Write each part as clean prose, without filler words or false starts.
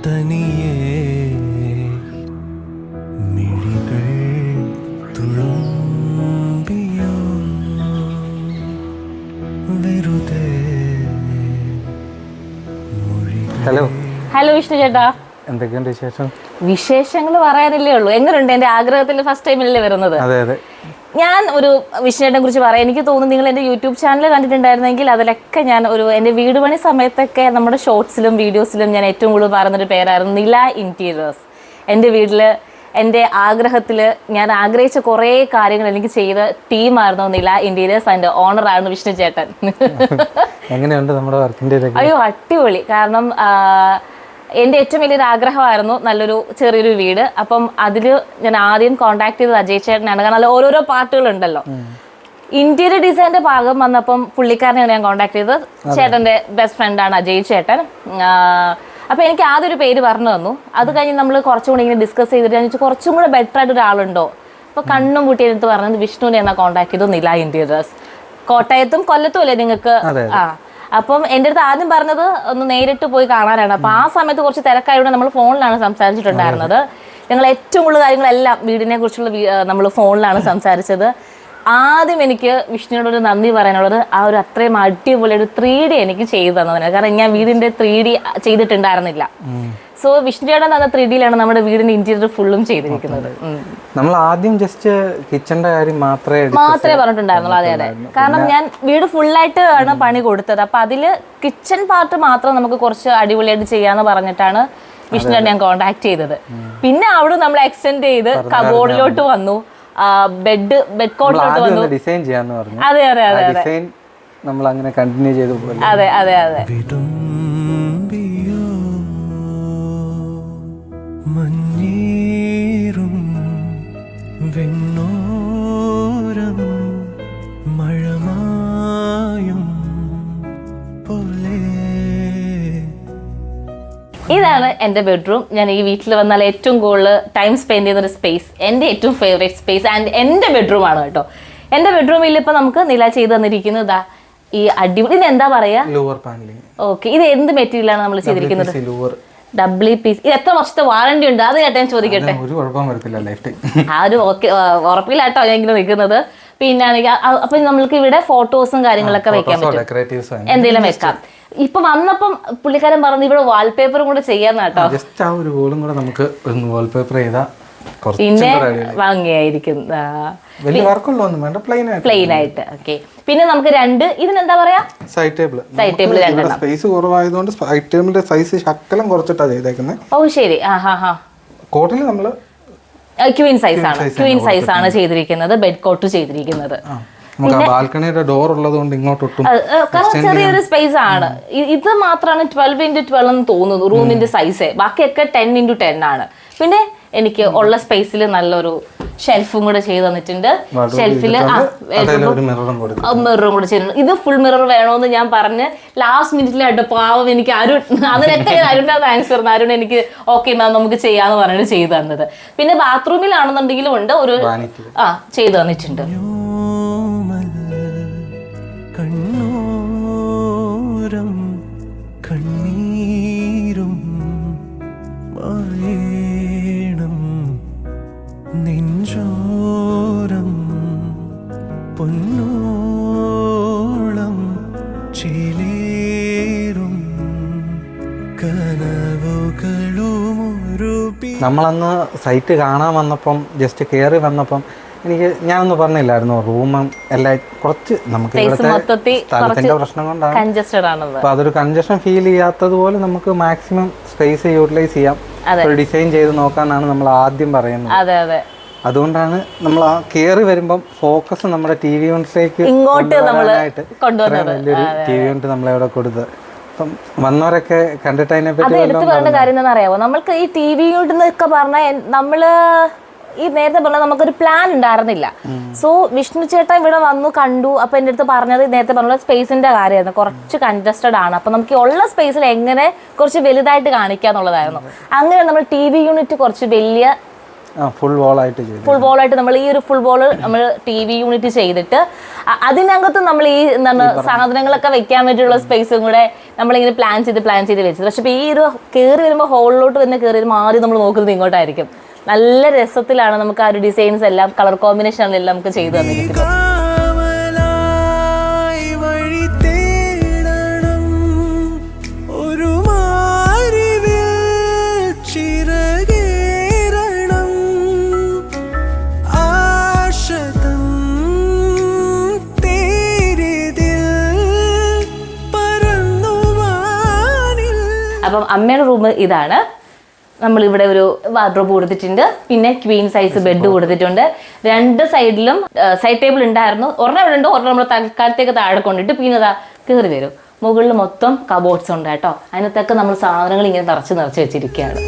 തനിയേ മിഴികൾ തുളുമ്പിയോ വെറുതെ. ഹലോ ഹലോ വിഷ്ണു ചേട്ടാ, എന്തൊക്കെയുണ്ട് വിശേഷം? വിശേഷങ്ങൾ പറയാനല്ലേ ഉള്ളൂ. എങ്ങനെയുണ്ട്? എന്റെ ആഗ്രഹത്തിൽ ഫസ്റ്റ് ടൈമിലല്ലേ വരുന്നത്. അതെ അതെ, ഞാൻ ഒരു വിഷ്ണുവിനെ കുറിച്ച് പറയാം. എനിക്ക് തോന്നുന്നു നിങ്ങൾ എൻ്റെ യൂട്യൂബ് ചാനൽ കണ്ടിട്ടുണ്ടായിരുന്നെങ്കിൽ അതിലൊക്കെ ഞാൻ എൻ്റെ വീട് പണി സമയത്തൊക്കെ നമ്മുടെ ഷോർട്സിലും വീഡിയോസിലും ഞാൻ ഏറ്റവും കൂടുതൽ പറയുന്നൊരു പേരായിരുന്നു നില ഇൻറ്റീരിയേഴ്സ്. എൻ്റെ വീട്ടിൽ എൻ്റെ ആഗ്രഹത്തിൽ ഞാൻ ആഗ്രഹിച്ച കുറേ കാര്യങ്ങൾ എനിക്ക് ചെയ്ത ടീമായിരുന്നു നില ഇൻറ്റീരിയേഴ്സ്. അതിൻ്റെ ഓണറായിരുന്നു വിഷ്ണു ചേട്ടൻ. എങ്ങനെയുണ്ട് നമ്മുടെ വർക്കിൻ്റെ? അയ്യോ അടിപൊളി. കാരണം എൻ്റെ ഏറ്റവും വലിയൊരു ആഗ്രഹമായിരുന്നു നല്ലൊരു ചെറിയൊരു വീട്. അപ്പം അതിൽ ഞാൻ ആദ്യം കോൺടാക്ട് ചെയ്തത് അജയ് ചേട്ടനാണ്. കാരണം അതിൽ ഓരോരോ പാർട്ടുകളുണ്ടല്ലോ. ഇന്റീരിയർ ഡിസൈൻ്റെ ഭാഗം വന്നപ്പം പുള്ളിക്കാരനെയാണ് ഞാൻ കോൺടാക്ട് ചെയ്തത്. ചേട്ടൻ്റെ ബെസ്റ്റ് ഫ്രണ്ടാണ് അജയ് ചേട്ടൻ. അപ്പോൾ എനിക്ക് ആദ്യം ഒരു പേര് പറഞ്ഞു തന്നു. അത് കഴിഞ്ഞ് നമ്മൾ കുറച്ചും കൂടി ഇങ്ങനെ ഡിസ്കസ് ചെയ്തിട്ട് ഞാൻ ചോദിച്ചു കുറച്ചും കൂടെ ബെറ്റർ ആയിട്ട് ഒരാളുണ്ടോ. അപ്പോൾ കണ്ണും പൂട്ടിയെടുത്ത് പറഞ്ഞത് വിഷ്ണുവിനെ എന്നാ കോൺടാക്ട് ചെയ്തു. നില ഇൻറ്റീരിയേഴ്സ് കോട്ടയത്തും കൊല്ലത്തും അല്ലേ നിങ്ങൾക്ക്? ആ, അപ്പം എൻ്റെ അടുത്ത് ആദ്യം പറഞ്ഞത് ഒന്ന് നേരിട്ട് പോയി കാണാനാണ്. അപ്പോൾ ആ സമയത്ത് കുറച്ച് തിരക്കായതുകൊണ്ട് നമ്മൾ ഫോണിലാണ് സംസാരിച്ചിട്ടുണ്ടായിരുന്നത്. ഞങ്ങൾ ഏറ്റവും കൂടുതൽ കാര്യങ്ങളെല്ലാം വീടിനെ കുറിച്ചുള്ള നമ്മൾ ഫോണിലാണ് സംസാരിച്ചത്. ആദ്യം എനിക്ക് വിഷ്ണുവിനോടൊരു നന്ദി പറയാനുള്ളത് ആ ഒരു അത്രയും അടിപൊളി ഒരു 3D എനിക്ക് ചെയ്തു തന്നതിന്. കാരണം ഞാൻ വീടിൻ്റെ 3D ചെയ്തിട്ടുണ്ടായിരുന്നില്ല. സോ വിഷ്ണു ചേട്ടൻ തന്ന 3Dയിലാണ് നമ്മുടെ വീടിന്റെ ഇന്റീരിയർ ഫുള്ളും ചെയ്തിരിക്കുന്നത്. നമ്മൾ ആദ്യം ജസ്റ്റ് കിച്ചന്റെ കാര്യം മാത്രമേ പറഞ്ഞിട്ടുണ്ടായിരുന്നുള്ളൂ. അതെ അതെ, കാരണം ഞാൻ വീട് ഫുള്ളായിട്ട് ആണ് പണി കൊടുത്തത്. അപ്പൊ അതില് കിച്ചൺ പാർട്ട് മാത്രം നമുക്ക് കുറച്ച് അടിപൊളിയായിട്ട് ചെയ്യാന്ന് പറഞ്ഞിട്ടാണ് വിഷ്ണുവിനെ ഞാൻ കോണ്ടാക്ട് ചെയ്തത്. പിന്നെ അവിടെ നമ്മൾ എക്സ്റ്റെൻഡ് ചെയ്ത് കബോർഡിലോട്ട് വന്നു, ബെഡ് കോട്ടിലോട്ട് വന്നു, ഡിസൈൻ ചെയ്യാന്ന് പറഞ്ഞു. അതെ അതെ അതെ അതെ, നമ്മൾ അങ്ങനെ കണ്ടിന്യൂ ചെയ്തു. അതെ അതെ അതെ. മഞ്ഞേറും വെണ്ണോരം മഴമായും പോലെ. ഇതാണ് എൻ്റെ ബെഡ്റൂം. ഞാൻ ഈ വീട്ടിൽ വന്നാൽ ഏറ്റവും കൂടുതൽ ടൈം സ്പെൻഡ് ചെയ്യുന്നൊരു സ്പേസ്, എൻ്റെ ഏറ്റവും ഫേവറേറ്റ് സ്പേസ് ആൻഡ് എൻ്റെ ബെഡ്റൂമാണ് കേട്ടോ. എൻ്റെ ബെഡ്റൂമിൽ ഇപ്പം നമുക്ക് നില ചെയ്ത് തന്നിരിക്കുന്നത് ഇതാ ഈ അടിപൊളി, ഇത് എന്താ പറയാ, ഓക്കെ, ഇത് എന്ത് മെറ്റീരിയലാണ് നമ്മൾ ചെയ്തിരിക്കുന്നത്? WPC. ഇത് എത്ര വർഷത്തെ വാറണ്ടി ഉണ്ട്? അത് കേട്ടോ ഞാൻ ചോദിക്കട്ടെ. ആ ഒരു ഉറപ്പില്ലാട്ടോ ഞാൻ ഇങ്ങനെ നിൽക്കുന്നത്. പിന്നെ അപ്പൊ നമ്മൾക്ക് ഇവിടെ ഫോട്ടോസും കാര്യങ്ങളൊക്കെ വെക്കാൻ പറ്റും, എന്തെങ്കിലും വെക്കാം. ഇപ്പൊ വന്നപ്പം പുള്ളിക്കാരൻ പറഞ്ഞു ഇവിടെ വാൾപേപ്പറും കൂടെ ചെയ്യാന്ന് കേട്ടോ. പിന്നെ ഭംഗിയായിരിക്കും, പ്ലെയിൻ ആയിട്ട്. ഓക്കെ, പിന്നെ നമുക്ക് ഇതിനെന്താ പറയാ, സൈഡ് ടേബിൾ. സ്പേസ് കുറവായതുകൊണ്ട് സൈഡ് ടേബിളിന്റെ സൈസ് ശകലം കുറച്ചിട്ടാ ചെയ്തേക്കുന്നത്. ഓ ശരി, കോട്ടിൽ നമ്മള് ക്വീൻ സൈസ് ആണ് ചെയ്തിരിക്കുന്നത്, ബെഡ് കോട്ട് ചെയ്തിരിക്കുന്നത്. ബാൽക്കണിയുടെ ഡോർ ഉള്ളതുകൊണ്ട് ഇങ്ങോട്ടൊട്ടും ചെറിയൊരു സ്പേസ് ആണ്. ഇത് മാത്രമാണ് 12x12 എന്ന് തോന്നുന്നു റൂമിന്റെ സൈസ്. ബാക്കിയൊക്കെ 10x10 ആണ്. പിന്നെ എനിക്ക് ഉള്ള സ്പേസിൽ നല്ലൊരു ഷെൽഫും കൂടെ ചെയ്ത് തന്നിട്ടുണ്ട്. ഷെൽഫില് മിററും കൂടെ ചെയ്തിട്ടുണ്ട്. ഇത് ഫുൾ മിറർ വേണോന്ന് ഞാൻ പറഞ്ഞ് ലാസ്റ്റ് മിനിറ്റിലായിട്ട് പാവം എനിക്ക് അതിനൊക്കെ അരുണ താങ്ക്സ് പറഞ്ഞു. അരുൺ എനിക്ക് ഓക്കെ നമുക്ക് ചെയ്യാന്ന് പറഞ്ഞിട്ട് ചെയ്തു തന്നത്. പിന്നെ ബാത്റൂമിലാണെന്നുണ്ടെങ്കിലും ഉണ്ട് ഒരു ചെയ്തു തന്നിട്ടുണ്ട്. കണ്ണോരം കണ്ണീരും മായേണം നെഞ്ചോരം പൊന്നോളം ചേലേറും കനവുകളുമൊരു. നമ്മളന്ന് സൈറ്റ് കാണാൻ വന്നപ്പം ജസ്റ്റ് കയറി വന്നപ്പം ഞാനൊന്ന് പറഞ്ഞില്ലായിരുന്നു, റൂമും എല്ലാം കുറച്ച് നമുക്ക് സ്ഥലത്തിന്റെ പ്രശ്നം കൊണ്ടാണ്, അപ്പൊ അതൊരു കൺജഷൻ ഫീൽ ചെയ്യാത്തതുപോലെ നമുക്ക് മാക്സിമം സ്പേസ് യൂട്ടിലൈസ് ചെയ്യാം, ഡിസൈൻ ചെയ്ത് നോക്കാനാണ് നമ്മൾ ആദ്യം പറയുന്നത്. അതുകൊണ്ടാണ് നമ്മൾ ആ കയറി വരുമ്പം ഫോക്കസ് നമ്മുടെ TV യൂണിറ്റിലേക്ക് കൊണ്ടുവരാനായിട്ട് വലിയൊരു TV യൂണിറ്റ് നമ്മളവിടെ കൊടുത്തത്. അപ്പം വന്നവരൊക്കെ കണ്ടിട്ട് അതിനെപ്പറ്റി എടുത്ത് പറഞ്ഞ കാര്യം എന്താണെന്ന് അറിയാമോ, നമ്മൾക്ക് ഈ TV യൂണിറ്റ് എന്നൊക്കെ പറഞ്ഞാൽ നമ്മള് ഈ നേരത്തെ പറഞ്ഞാൽ നമുക്കൊരു പ്ലാൻ ഉണ്ടായിരുന്നില്ല. സോ വിഷ്ണു ചേട്ടൻ ഇവിടെ വന്നു കണ്ടു. അപ്പൊ എൻ്റെ അടുത്ത് പറഞ്ഞത് നേരത്തെ പറഞ്ഞ സ്പേസിന്റെ കാര്യമായിരുന്നു, കുറച്ച് കൺജസ്റ്റഡ് ആണ്, അപ്പൊ നമുക്ക് ഉള്ള സ്പേസിൽ എങ്ങനെ കുറച്ച് വലുതായിട്ട് കാണിക്കാന്നുള്ളതായിരുന്നു. അങ്ങനെ നമ്മൾ TV യൂണിറ്റ് കുറച്ച് വലിയ ഫുൾ വോളായിട്ട് ചെയ്തു. ഫുൾ വോളായിട്ട് നമ്മൾ ഈ ഒരു ഫുൾ വോള് നമ്മൾ TV യൂണിറ്റ് ചെയ്തിട്ട് അതിനകത്ത് നമ്മൾ ഈ എന്താണ് സാധനങ്ങളൊക്കെ വെക്കാൻ വേണ്ടിയുള്ള സ്പേസും കൂടെ നമ്മളിങ്ങനെ പ്ലാൻ ചെയ്ത് വെച്ചത്. പക്ഷെ ഈ ഒരു കയറി വരുമ്പോൾ ഹോളിലോട്ട് തന്നെ കയറി വരുമ്പോൾ ആദ്യം നമ്മൾ നോക്കുന്നത് ഇങ്ങോട്ടായിരിക്കും. നല്ല രസത്തിലാണ് നമുക്ക് ആ ഒരു ഡിസൈൻസ് എല്ലാം കളർ കോമ്പിനേഷനിലെല്ലാം നമുക്ക് ചെയ്തു തന്നിരിക്കുന്നത്. അപ്പം അമ്മയുടെ റൂം ഇതാണ്. നമ്മളിവിടെ ഒരു വാർഡ്രോബ് കൊടുത്തിട്ടുണ്ട്, പിന്നെ ക്വീൻ സൈസ് ബെഡ് കൊടുത്തിട്ടുണ്ട്. 2 സൈഡിലും സൈഡ് ടേബിൾ ഉണ്ടായിരുന്നു. ഒരെണ്ണം ഇവിടെ ഉണ്ട്, ഒരെണ്ണം നമ്മൾ തൽക്കാലത്തേക്ക് താഴെ കൊണ്ടിട്ട് പിന്നെ അതാ കയറി വരും. മുകളിൽ മൊത്തം കബോർഡ്സ് ഉണ്ട് കേട്ടോ. അതിനകത്തൊക്കെ നമ്മൾ സാധനങ്ങൾ ഇങ്ങനെ നിറച്ച് വെച്ചിരിക്കുകയാണ്.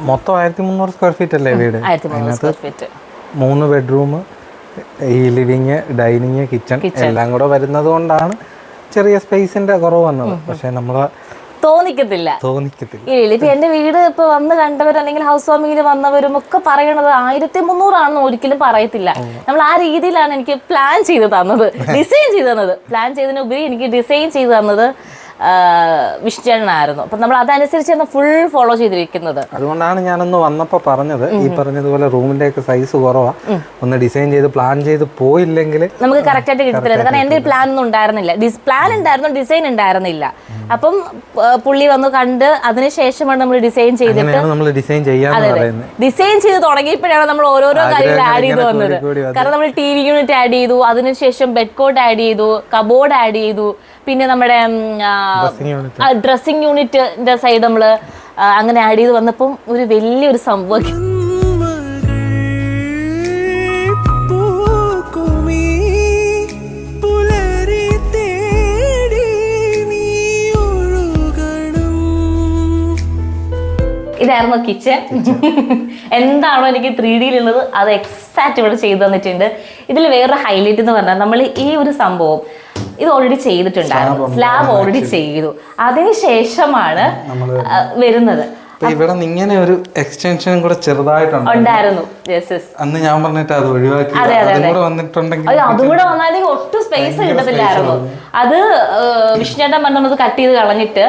മൊത്തം 1300 സ്ക്വയർ ഫീറ്റ് അല്ലേ വീട്? 1300 സ്ക്വയർ ഫീറ്റ്. 3 ബെഡ്റൂം, ഈ ലിവിങ്, ഡൈനിങ്, കിച്ചൺ എല്ലാം കൂടെ വരുന്നത് കൊണ്ടാണ് ചെറിയ സ്പേസിന്റെ കുറവ് വന്നത്. പക്ഷെ നമ്മള് തോന്നിക്കത്തില്ല. ഇപ്പൊ എന്റെ വീട് ഇപ്പൊ വന്ന് കണ്ടവർ അല്ലെങ്കിൽ ഹൗസ് വാമിങ്ങിന് വന്നവരും ഒക്കെ പറയണത് 1300 ആണെന്ന് ഒരിക്കലും പറയത്തില്ല. നമ്മൾ ആ രീതിയിലാണ് എനിക്ക് പ്ലാൻ ചെയ്ത് തന്നത്, ഡിസൈൻ ചെയ്ത് തന്നത്. പ്ലാൻ ചെയ്തതിനുപരി എനിക്ക് ഡിസൈൻ ചെയ്ത് തന്നത് വിഷ്ണുചേട്ടനായിരുന്നു. അപ്പൊ നമ്മൾ അതനുസരിച്ചാണ് ഫുൾ ഫോളോ ചെയ്തിരിക്കുന്നത്. അതുകൊണ്ടാണ് ഞാനൊന്ന് വന്നപ്പോ പറഞ്ഞത്, ഈ പറഞ്ഞതുപോലെ റൂമിന്റെ ഒക്കെ സൈസ് കുറവാ, ഒന്ന് ഡിസൈൻ ചെയ്ത് പ്ലാൻ ചെയ്ത് പോയില്ലെങ്കിൽ നമുക്ക് കറക്റ്റ് ആയിട്ട് കിട്ടത്തില്ല. കാരണം എന്റെ പ്ലാൻ ഒന്നും ഉണ്ടായിരുന്നില്ല. പ്ലാൻ ഉണ്ടായിരുന്നു, ഡിസൈൻ ഉണ്ടായിരുന്നില്ല. അപ്പം പുള്ളി വന്ന് കണ്ട് അതിനുശേഷമാണ് നമ്മൾ ഡിസൈൻ ചെയ്തിട്ട് ഡിസൈൻ ചെയ്ത് തുടങ്ങിയപ്പോഴാണ് നമ്മൾ ഓരോരോ കാര്യങ്ങൾ ആഡ് ചെയ്ത് വന്നത്. കാരണം നമ്മൾ TV യൂണിറ്റ് ആഡ് ചെയ്തു, അതിനുശേഷം ബെഡ് കോട്ട് ആഡ് ചെയ്തു, കബോർഡ് ആഡ് ചെയ്തു, പിന്നെ നമ്മുടെ ഡ്രസ്സിംഗ് യൂണിറ്റിന്റെ സൈഡ് നമ്മൾ അങ്ങനെ ആഡ് ചെയ്ത് വന്നപ്പം ഒരു വലിയൊരു സംഭവം. ഇതായിരുന്നു കിച്ചൺ. എന്താണോ എനിക്ക് 3Dയിലുള്ളത് അത് എക്സാക്റ്റ് ഇവിടെ ചെയ്തു തന്നിട്ടുണ്ട്. ഇതിൽ വേറൊരു ഹൈലൈറ്റ് എന്ന് പറഞ്ഞാൽ നമ്മൾ ഈ ഒരു സംഭവം ഇത് ഓൾറെഡി ചെയ്തിട്ടുണ്ടായിരുന്നു, സ്ലാബ് ഓൾറെഡി ചെയ്തു, അതിനുശേഷമാണ് വരുന്നത്. ഇവിടെ ഇങ്ങനെ ഒരു എക്സ്റ്റൻഷൻ കൂടെ ചെറുതായിട്ടുണ്ടായിരുന്നു. അന്ന് ഞാൻ പറഞ്ഞിട്ട് അത് ഒഴിവാക്കി. അതും കൂടെ വന്നാലും ഒട്ടും സ്പേസ് കിട്ടത്തില്ലായിരുന്നു. അത് വിഷ്ണുചേട്ടൻ പറഞ്ഞത് കട്ട് ചെയ്ത് കളഞ്ഞിട്ട്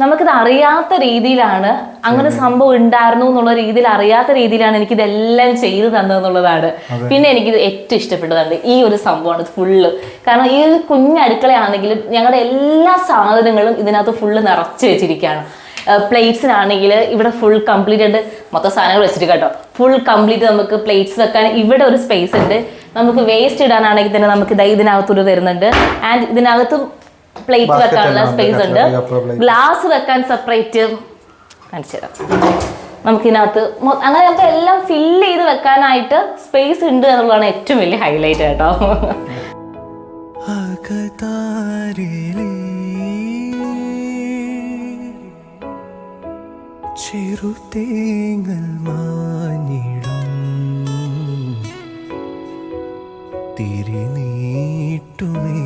നമുക്കിത് അറിയാത്ത രീതിയിലാണ്, അങ്ങനെ സംഭവം ഉണ്ടായിരുന്നു എന്നുള്ള രീതിയിൽ അറിയാത്ത രീതിയിലാണ് എനിക്കിതെല്ലാം ചെയ്തു തന്നതെന്നുള്ളതാണ്. പിന്നെ എനിക്കിത് ഏറ്റവും ഇഷ്ടപ്പെട്ടതാണ് ഈ ഒരു സംഭവമാണ് ഫുള്ള്. കാരണം ഈ ഒരു കുഞ്ഞടുക്കളയാണെങ്കിലും ഞങ്ങളുടെ എല്ലാ സാധനങ്ങളും ഇതിനകത്ത് ഫുള്ള് നിറച്ച് വെച്ചിരിക്കുകയാണ്. പ്ലേറ്റ്സിനാണെങ്കിൽ ഇവിടെ ഫുൾ കംപ്ലീറ്റ് ആയിട്ട് മൊത്തം സാധനങ്ങൾ വെച്ചിട്ട് കേട്ടോ, ഫുൾ കംപ്ലീറ്റ് നമുക്ക് പ്ലേറ്റ്സ് വെക്കാൻ ഇവിടെ ഒരു സ്പേസ് ഉണ്ട്. നമുക്ക് വേസ്റ്റ് ഇടാനാണെങ്കിൽ തന്നെ നമുക്ക് ഇതിനകത്തൂടെ വരുന്നുണ്ട്. ആൻഡ് ഇതിനകത്ത് പ്ലേറ്റ് വെക്കാനുള്ള സ്പേസ് ഉണ്ട്, ഗ്ലാസ് വെക്കാൻ സെപ്പറേറ്റ് കാണിച്ചു തരാം. നമുക്കിതിനകത്ത് അങ്ങനെ നമുക്ക് എല്ലാം ഫില്ല് ചെയ്ത് വെക്കാനായിട്ട് സ്പേസ് ഉണ്ട് എന്നുള്ളതാണ് ഏറ്റവും വലിയ ഹൈലൈറ്റ് കേട്ടോ. ചെറുതേങ്ങൽ മാഞ്ഞിടും തിരിനീട്ടുമേ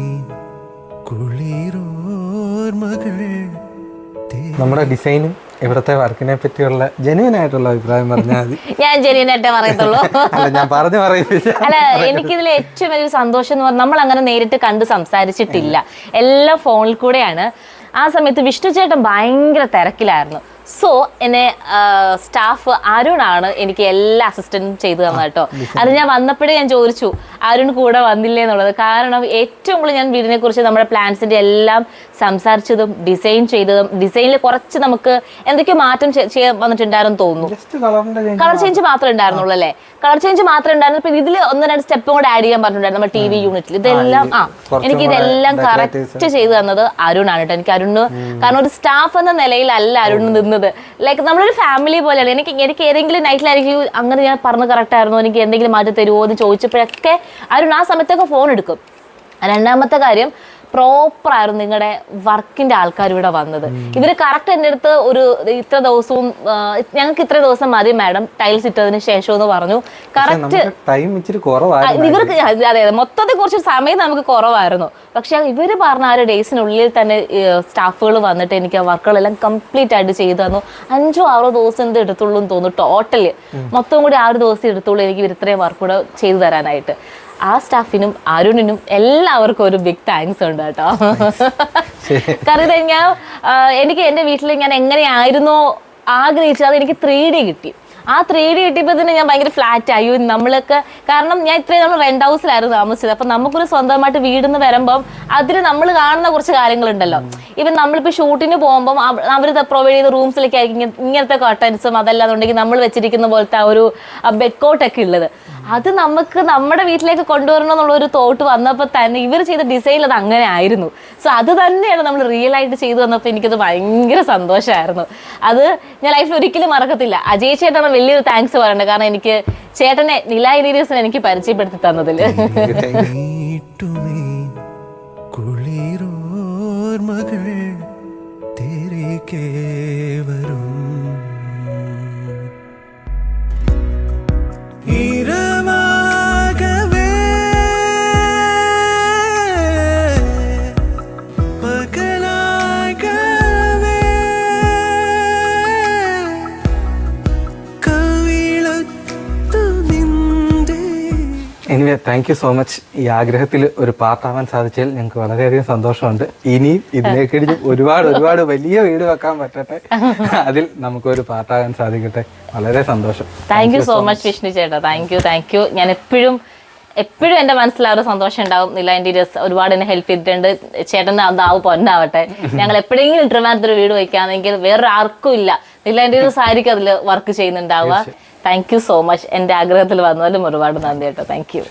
കുളിരോർമകൾ. നമ്മുടെ ഡിസൈനും ഇവിടുത്തെ വർക്കിനെ പറ്റിയുള്ള ജെന്യുവൻ ആയിട്ടുള്ള അഭിപ്രായം പറഞ്ഞാൽ മതി. ഞാൻ ജെന്യുവൻ ആയിട്ടേ പറയത്തുള്ളൂ. അല്ല, എനിക്കിതിൽ ഏറ്റവും വലിയൊരു സന്തോഷം എന്ന് പറഞ്ഞാൽ നമ്മൾ അങ്ങനെ നേരിട്ട് കണ്ട് സംസാരിച്ചിട്ടില്ല, എല്ലാം ഫോണിൽ കൂടെയാണ്. ആ സമയത്ത് വിഷ്ണുചേട്ടൻ ഭയങ്കര തിരക്കിലായിരുന്നു. സോ എന്നെ സ്റ്റാഫ് അരുണാണ് എനിക്ക് എല്ലാ അസിസ്റ്റൻറ്റും ചെയ്തു തന്നത് കേട്ടോ. അത് ഞാൻ വന്നപ്പോഴേ ഞാൻ ചോദിച്ചു അരുൺ കൂടെ വന്നില്ലേ എന്നുള്ളത്. കാരണം ഏറ്റവും കൂടുതൽ ഞാൻ വീടിനെ കുറിച്ച് നമ്മുടെ പ്ലാൻസിന്റെ എല്ലാം സംസാരിച്ചതും ഡിസൈൻ ചെയ്തതും, ഡിസൈനിൽ കുറച്ച് നമുക്ക് എന്തൊക്കെയോ മാറ്റം വന്നിട്ടുണ്ടായിരുന്നു തോന്നുന്നു. കളർ ചേഞ്ച് മാത്രമേ ഉണ്ടായിരുന്നുള്ളൂ അല്ലേ? കളർ ചേഞ്ച് മാത്രമേ ഉണ്ടായിരുന്നു. ഇപ്പൊ ഇതിൽ 1-2 സ്റ്റെപ്പും കൂടെ ആഡ് ചെയ്യാൻ പറഞ്ഞിട്ടുണ്ടായിരുന്നു നമ്മുടെ TV യൂണിറ്റിൽ. ഇതെല്ലാം എനിക്ക് ഇതെല്ലാം കറക്റ്റ് ചെയ്തു തന്നത് അരുണാണ് കേട്ടോ. എനിക്ക് അരുണ്, കാരണം ഒരു സ്റ്റാഫ് എന്ന നിലയിലല്ല അരുൺ നിന്നത്. ലൈക്ക് നമ്മളൊരു ഫാമിലി പോലെയാണ്. എനിക്ക് ഏതെങ്കിലും നൈറ്റിലായിരിക്കും അങ്ങനെ ഞാൻ പറഞ്ഞ് കറക്റ്റ് ആയിരുന്നു, എനിക്ക് എന്തെങ്കിലും മാറ്റി തരുമോ എന്ന് ചോദിച്ചപ്പോഴൊക്കെ അരുൺ ആ സമയത്തൊക്കെ ഫോൺ എടുക്കും. രണ്ടാമത്തെ കാര്യം, പ്രോപ്പർ ആയിരുന്നു നിങ്ങളുടെ വർക്കിന്റെ ആൾക്കാർ ഇവിടെ വന്നത്. ഇവര് കറക്റ്റ് എൻ്റെ അടുത്ത് ഒരു ഇത്ര ദിവസവും ഞങ്ങൾക്ക് ഇത്ര ദിവസം മതി മാഡം ടൈൽസ് ഇട്ടതിന് ശേഷം എന്ന് പറഞ്ഞു. കറക്റ്റ് ഇവർക്ക് അതെ മൊത്തത്തിൽ കുറച്ച് സമയം നമുക്ക് കുറവായിരുന്നു. പക്ഷെ ഇവര് പറഞ്ഞ ആ ഒരു ഡേയ്സിനുള്ളിൽ തന്നെ സ്റ്റാഫുകൾ വന്നിട്ട് എനിക്ക് ആ വർക്കുകളെല്ലാം കംപ്ലീറ്റ് ആയിട്ട് ചെയ്തു തന്നു. 5-6 ദിവസം എന്ത് എടുത്തുള്ളൂ എന്ന് തോന്നുന്നു ടോട്ടല്. മൊത്തം കൂടി 6 ദിവസം എടുത്തുള്ളൂ എനിക്ക് ഇവർ ഇത്രയും വർക്ക് കൂടെ ചെയ്തു തരാനായിട്ട്. ആ സ്റ്റാഫിനും അരുണിനും എല്ലാവർക്കും ഒരു ബിഗ് താങ്ക്സ് ഉണ്ട് കേട്ടോ. കാരണം ഞാൻ എനിക്ക് എൻ്റെ വീട്ടിൽ ഞാൻ എങ്ങനെയായിരുന്നോ ആഗ്രഹിച്ചത് അത് എനിക്ക് 3D കിട്ടി. ആ 3D കിട്ടിയപ്പോൾ തന്നെ ഞാൻ ഭയങ്കര ഫ്ലാറ്റ് ആയി. നമ്മളൊക്കെ കാരണം ഞാൻ ഇത്രയും നമ്മൾ റെന്റ് ഹൗസിലായിരുന്നു താമസിച്ചത്. അപ്പം നമുക്കൊരു സ്വന്തമായിട്ട് വീടിന്ന് വരുമ്പം അതിൽ നമ്മൾ കാണുന്ന കുറച്ച് കാര്യങ്ങളുണ്ടല്ലോ. ഇവൻ നമ്മളിപ്പോൾ ഷൂട്ടിന് പോകുമ്പം അവർ പ്രൊവൈഡ് ചെയ്ത റൂംസിലേക്ക് ആയിരിക്കും ഇങ്ങനത്തെ കർട്ടൻസും അതല്ലാന്നുണ്ടെങ്കിൽ നമ്മൾ വെച്ചിരിക്കുന്ന പോലത്തെ ആ ഒരു ബെഡ് കോട്ടൊക്കെ ഉള്ളത്. അത് നമുക്ക് നമ്മുടെ വീട്ടിലേക്ക് കൊണ്ടുവരണം എന്നുള്ളൊരു തോട്ട് വന്നപ്പോൾ തന്നെ ഇവർ ചെയ്ത ഡിസൈൻ അത് അങ്ങനെ ആയിരുന്നു. സോ അത് തന്നെയാണ് നമ്മൾ റിയൽ ആയിട്ട് ചെയ്തു വന്നപ്പോൾ എനിക്കത് ഭയങ്കര സന്തോഷമായിരുന്നു. അത് ഞാൻ ലൈഫിൽ ഒരിക്കലും മറക്കത്തില്ല. അജയ് ചേട്ടനാണ് വലിയൊരു താങ്ക്സ് പറയണ്ടത്. കാരണം എനിക്ക് ചേട്ടനെ നില ഇന്റീരിയേഴ്സിനെ എനിക്ക് പരിചയപ്പെടുത്തി തന്നതിൽ. കുളിരോർമകൾ തിരികെ വരും ഇരവാകവേ പകലാകവേ കവിളത്തു നിന്റെ. Anyway thank you so much. ഈ ആഗ്രഹത്തിൽ ഒരു പാർട്ടാവാൻ സാധിച്ചതിൽ ഞങ്ങൾക്ക് വളരെയധികം സന്തോഷമുണ്ട്. ഇനിയും ഇതിനേക്കടിച്ച് ഒരുപാട് വലിയ വീട് വെക്കാൻ പറ്റട്ടെ. അതിൽ നമുക്കൊരു പാർട്ടാകാൻ സാധിക്കട്ടെ. വളരെ സന്തോഷം. Thank you so much Vishnu ചേട്ടാ. Thank you. ഞാൻ എപ്പോഴും എൻ്റെ മനസ്സിൽ ആ ഒരു സന്തോഷം ഉണ്ടാവും. നില ഇന്റീരിയേഴ്സ് ഒരുപാട് എന്നെ ഹെൽപ്പ് ചെയ്തിട്ടുണ്ട്. ചേട്ടന് അതാവും പൊന്നാവട്ടെ. ഞങ്ങൾ എപ്പോഴെങ്കിലും ട്രിവാൻഡ്രത്ത് വീട് വയ്ക്കുകയാണെങ്കിൽ വേറൊരു ആർക്കും ഇല്ല, നില ഇന്റീരിയേഴ്സ് ആയിരിക്കും അതിൽ വർക്ക് ചെയ്യുന്നുണ്ടാവുക. Thank you so much. എൻ്റെ ആഗ്രഹത്തിൽ വന്നതിലും ഒരുപാട് നന്ദി കേട്ടോ. Thank U.